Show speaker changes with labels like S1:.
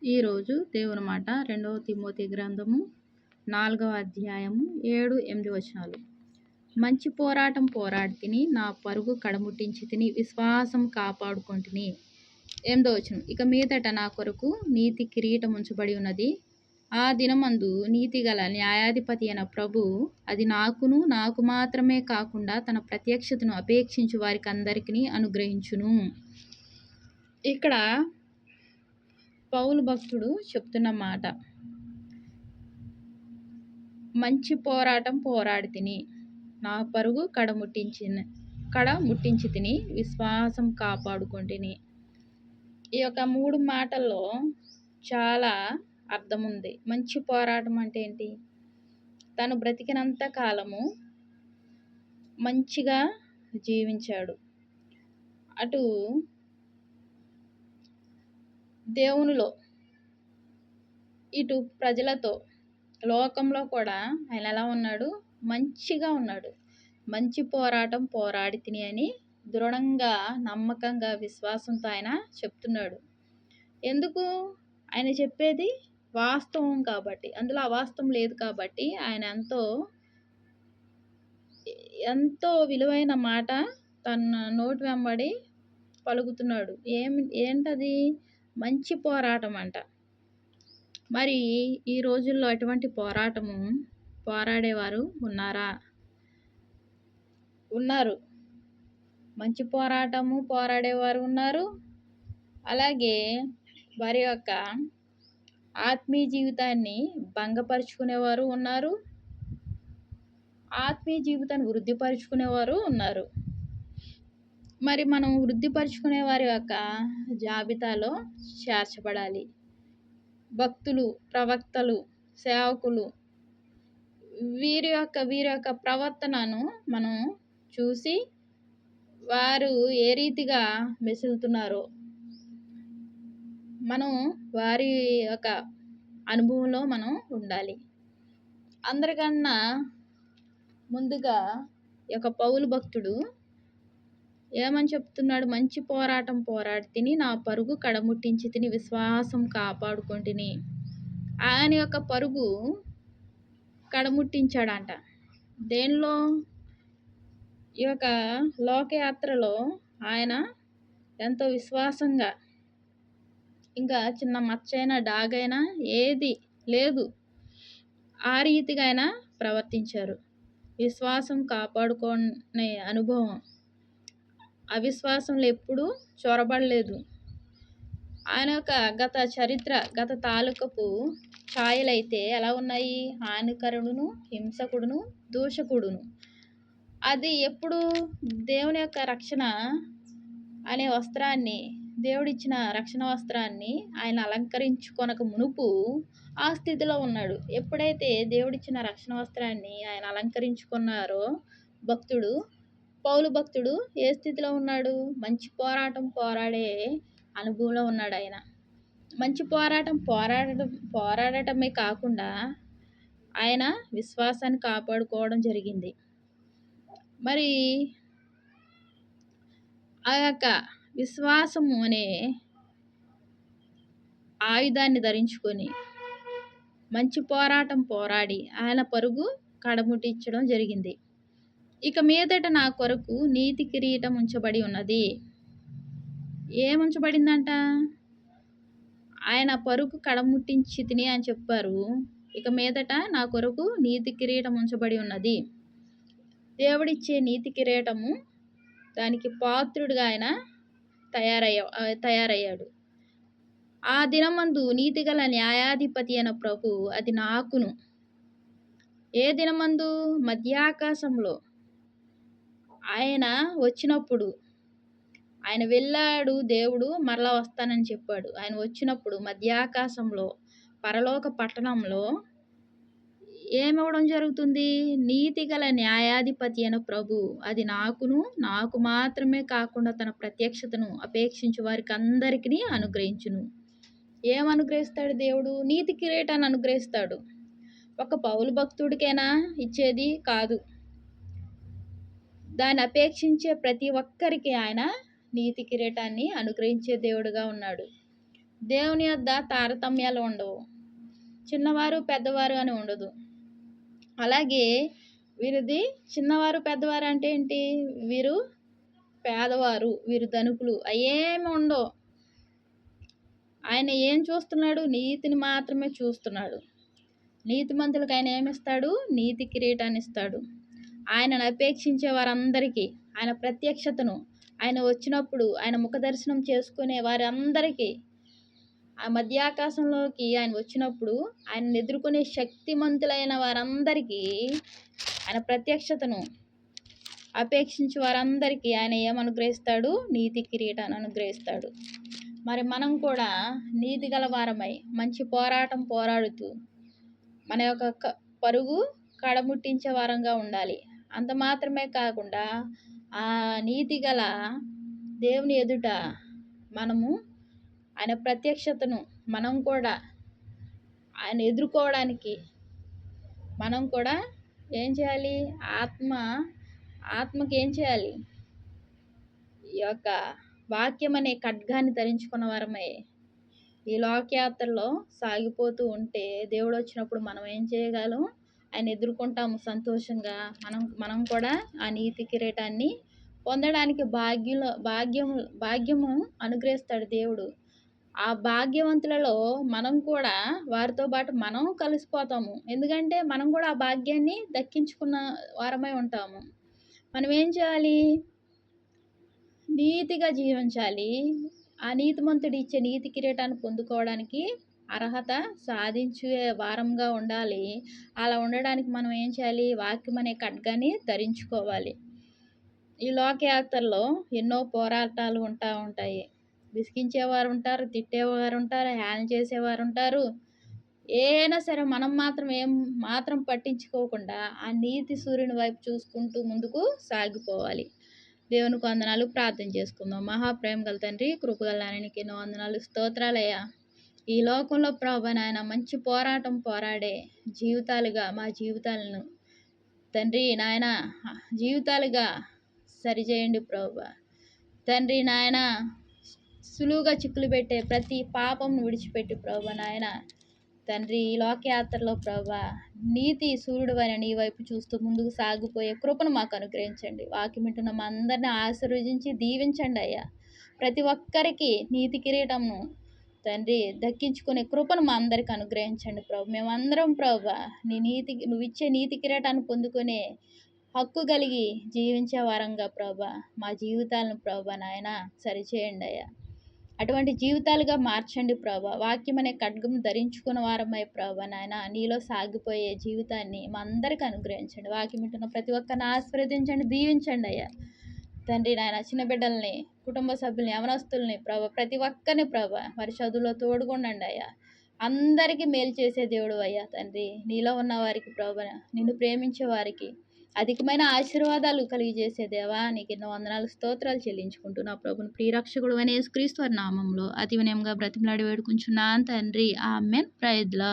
S1: ఈరోజు దేవుని మాట 2వ తిమోతి గ్రంథము 4వ అధ్యాయము 7, 8 వచనాలు. మంచి పోరాటం పోరాడితిని, నా పరుగు కడముట్టించితిని, విశ్వాసం కాపాడుకొంటిని. 8వ వచనం. ఇక మీదట నా కొరకు నీతి కిరీటం ఉంచబడి ఉన్నది. ఆ దినమందు నీతిగల న్యాయాధిపతి అయిన ప్రభు అది నాకు మాత్రమే కాకుండా తన ప్రత్యక్షతను అపేక్షించు వారికి అందరికీ అనుగ్రహించును. ఇక్కడ పౌలు భక్తుడు చెప్తున్న మాట, మంచి పోరాటం పోరాడితిని, నా పరుగు కడముట్టించి తిని, విశ్వాసం కాపాడుకొంటిని. ఈ యొక్క 3 మాటల్లో చాలా అర్థం ఉంది. మంచి పోరాటం అంటే ఏంటి? తను బ్రతికినంత కాలము మంచిగా జీవించాడు. అటు దేవునిలో, ఇటు ప్రజలతో, లోకంలో కూడా ఆయన ఎలా ఉన్నాడు? మంచిగా ఉన్నాడు. మంచి పోరాటం పోరాడితిని అని దృఢంగా, నమ్మకంగా, విశ్వాసంతో ఆయన చెప్తున్నాడు. ఎందుకు? ఆయన చెప్పేది వాస్తవం కాబట్టి, అందులో అవాస్తవం లేదు కాబట్టి ఆయన ఎంతో విలువైన మాట తన నోటి వెంబడి పలుకుతున్నాడు. ఏంటది? మంచి పోరాటం అంట. మరి ఈ రోజుల్లో అటువంటి పోరాటము పోరాడేవారు ఉన్నారా? ఉన్నారు. మంచి పోరాటము పోరాడేవారు ఉన్నారు. అలాగే వారి యొక్క ఆత్మీయ జీవితాన్ని భంగపరుచుకునేవారు ఉన్నారు. ఆత్మీయ జీవితాన్ని వృద్ధిపరుచుకునేవారు ఉన్నారు. మరి మనం వృద్ధిపరుచుకునే వారి యొక్క జాబితాలో చేర్చబడాలి. భక్తులు, ప్రవక్తలు, సేవకులు, వీరి యొక్క ప్రవర్తనను మనం చూసి వారు ఏ రీతిగా మెసులుతున్నారో మనం వారి యొక్క అనుభవంలో మనం ఉండాలి. అందరికన్నా ముందుగా ఈ యొక్క పౌలు భక్తుడు ఏమని చెప్తున్నాడు? మంచి పోరాటం పోరాడితిని, నా పరుగు కడముట్టించి తిని, విశ్వాసం కాపాడుకొంటిని. ఆయన యొక్క పరుగు కడముట్టించాడంట. దేనిలో? ఈ యొక్క లోకయాత్రలో ఆయన ఎంతో విశ్వాసంగా, ఇంకా చిన్న మచ్చైనా డాగైనా ఏది లేదు, ఆ రీతిగా ఆయన ప్రవర్తించారు. విశ్వాసం కాపాడుకునే అనుభవం, అవిశ్వాసంలో ఎప్పుడూ చొరబడలేదు. ఆయన యొక్క గత తాలూకపు ఛాయలైతే ఎలా ఉన్నాయి? హానికరుడును, హింసకుడును, దూషకుడును. అది ఎప్పుడు? దేవుని యొక్క రక్షణ అనే వస్త్రాన్ని, దేవుడిచ్చిన రక్షణ వస్త్రాన్ని ఆయన అలంకరించుకొనక మునుపు ఆ స్థితిలో ఉన్నాడు. ఎప్పుడైతే దేవుడిచ్చిన రక్షణ వస్త్రాన్ని ఆయన అలంకరించుకున్నారో పౌలు భక్తుడు ఏ స్థితిలో ఉన్నాడు? మంచి పోరాటం పోరాడే అనుభవంలో ఉన్నాడు. ఆయన మంచి పోరాటం పోరాడటమే కాకుండా ఆయన విశ్వాసాన్ని కాపాడుకోవడం జరిగింది. మరి ఆ యొక్క విశ్వాసము అనే ఆయుధాన్ని ధరించుకొని మంచి పోరాటం పోరాడి ఆయన పరుగు కడముట్టించడం జరిగింది. ఇక మీదట నా కొరకు నీతి కిరీటం ఉంచబడి ఉన్నది. ఏముంచబడిందంట? ఆయన పరుగు కడముట్టించి తిని అని చెప్పారు. ఇక మీదట నా కొరకు నీతి కిరీటం ఉంచబడి ఉన్నది. దేవుడిచ్చే నీతి కిరీటము, దానికి పాత్రుడిగా ఆయన తయారయ్యాడు. ఆ దినమందు నీతిగల న్యాయాధిపతి అయిన ప్రభు అది నాకును. ఏ దినమందు? మధ్యాకాశంలో ఆయన వచ్చినప్పుడు, ఆయన వెళ్ళాడు, దేవుడు మరలా వస్తానని చెప్పాడు. ఆయన వచ్చినప్పుడు మధ్యాకాశంలో, పరలోక పట్టణంలో ఏమవడం జరుగుతుంది? నీతిగల న్యాయాధిపతి అయిన ప్రభు అది నాకు మాత్రమే కాకుండా తన ప్రత్యక్షతను అపేక్షించు వారికి అందరికీ అనుగ్రహించును. ఏమనుగ్రహిస్తాడు దేవుడు? నీతి కిరీటాన్ని అనుగ్రహిస్తాడు. ఒక పౌలు భక్తుడికైనా ఇచ్చేది కాదు, దాన్ని అపేక్షించే ప్రతి ఒక్కరికి ఆయన నీతి కిరీటాన్ని అనుగ్రహించే దేవుడుగా ఉన్నాడు. దేవుని యొద్ద తారతమ్యాలు ఉండవు. చిన్నవారు పెద్దవారు అని ఉండదు. అలాగే వీరిది చిన్నవారు పెద్దవారు అంటే ఏంటి? వీరు పేదవారు, వీరు ధనికులు అయ్యేమి ఉండవు. ఆయన ఏం చూస్తున్నాడు? నీతిని మాత్రమే చూస్తున్నాడు. నీతిమంతులకు ఆయన ఏమిస్తాడు? నీతి కిరీటాన్ని ఇస్తాడు. ఆయనను అపేక్షించే వారందరికీ ఆయన ప్రత్యక్షతను, ఆయన వచ్చినప్పుడు ఆయన ముఖ దర్శనం చేసుకునే వారందరికీ, ఆ మధ్యాకాశంలోకి ఆయన వచ్చినప్పుడు ఆయనను ఎదుర్కొనే శక్తిమంతులైన వారందరికీ ఆయన ప్రత్యక్షతను అపేక్షించే వారందరికీ ఆయన ఏమనుగ్రహిస్తాడు? నీతి కిరీటాన్ని అనుగ్రహిస్తాడు. మరి మనం కూడా నీతి గల వారమై మంచి పోరాటం పోరాడుతూ మన యొక్క పరుగు కడముట్టించే వారంగా ఉండాలి. అంత మాత్రమే కాకుండా ఆ నీతి గల దేవుని ఎదుట మనము ఆయన ప్రత్యక్షతను మనం కూడా ఆయన ఎదుర్కోవడానికి మనం కూడా ఏం చేయాలి? ఆత్మకి ఏం చేయాలి? ఈ యొక్క వాక్యం అనే ఖడ్గాన్ని ధరించుకున్న వారమై ఈ లోకయాత్రలో సాగిపోతూ ఉంటే దేవుడు వచ్చినప్పుడు మనం ఏం చేయగలం? ఆయన ఎదుర్కొంటాము సంతోషంగా. మనం కూడా ఆ నీతి కిరీటాన్ని పొందడానికి భాగ్యము అనుగ్రహిస్తాడు దేవుడు. ఆ భాగ్యవంతులలో మనం కూడా వారితో పాటు మనం కలిసిపోతాము. ఎందుకంటే మనం కూడా ఆ భాగ్యాన్ని దక్కించుకున్న వారమై ఉంటాము. మనం ఏం చేయాలి? నీతిగా జీవించాలి. ఆ నీతిమంతుడు ఇచ్చే నీతి కిరీటాన్ని పొందుకోవడానికి అర్హత సాధించే వారంగా ఉండాలి. అలా ఉండడానికి మనం ఏం చేయాలి? వాక్యం అనే ఖడ్గాన్ని ధరించుకోవాలి. ఈ లోకయాత్రలో ఎన్నో పోరాటాలు ఉంటాయి. విసిగించేవారు ఉంటారు, తిట్టేవారు ఉంటారు, హేళన చేసేవారు ఉంటారు. ఏనా సరే మనం మాత్రం పట్టించుకోకుండా ఆ నీతి సూర్యుని వైపు చూసుకుంటూ ముందుకు సాగిపోవాలి. దేవునికి వందనాలు. ప్రార్థన చేసుకుందాం. మహాప్రేమ గల తండ్రి, కృపగల నాయనకి ఎన్నో వందనాలు, స్తోత్రాలయ్యా. ఈ లోకంలో ప్రభా నాయన మంచి పోరాటం పోరాడే జీవితాలుగా మా జీవితాలను తండ్రి నాయన జీవితాలుగా సరిచేయండి ప్రభా. తండ్రి నాయన సులువుగా చిక్కులు పెట్టే ప్రతి పాపంను విడిచిపెట్టి ప్రభా నాయన తండ్రి ఈ లోకయాత్రలో ప్రభా నీతి సూర్యుడు అయిన నీ వైపు చూస్తూ ముందుకు సాగిపోయే కృపను మాకు అనుగ్రహించండి. వాక్యం వింటున్న మా అందరినీ ఆశీర్వదించి దీవించండి అయ్యా. ప్రతి ఒక్కరికి నీతి కిరీటంను తండ్రి దక్కించుకునే కృపను మా అందరికి అనుగ్రహించండి ప్రభు. మేమందరం ప్రభా నువ్వు ఇచ్చే నీతి కిరీటాన్ని పొందుకునే హక్కు కలిగి జీవించే వారంగా ప్రభా మా జీవితాలను ప్రభా నాయన సరిచేయండి అయ్యా. అటువంటి జీవితాలుగా మార్చండి ప్రభా. వాక్యం అనే ఖడ్గం ధరించుకున్న వారమై ప్రభా నాయన నీలో సాగిపోయే జీవితాన్ని మా అందరికి అనుగ్రహించండి. వాక్యం వింటున్న ప్రతి ఒక్కరిని ఆశీర్వదించండి, దీవించండి అయ్యా. తండ్రి నాయన చిన్న బిడ్డల్ని, కుటుంబ సభ్యుల్ని, యవనస్తుల్ని ప్రభా ప్రతి ఒక్కరిని ప్రభా వారి చదువులో తోడుగుండండి అయ్యా. అందరికీ మేలు చేసే దేవుడు అయ్యా తండ్రి. నీలో ఉన్న వారికి ప్రభా నిన్ను ప్రేమించే వారికి అధికమైన ఆశీర్వాదాలు కలిగజేసే దేవా నీకు ఎన్నో వందనాలు, స్తోత్రాలు చెల్లించుకుంటూ నా ప్రభుని ప్రియరక్షకుడు అనే యేసుక్రీస్తు వారి నామంలో అతి వినయంగా బ్రతిమలాడి వేడుకుంటున్నాను తండ్రి. ఆమేన్. Praise the lord.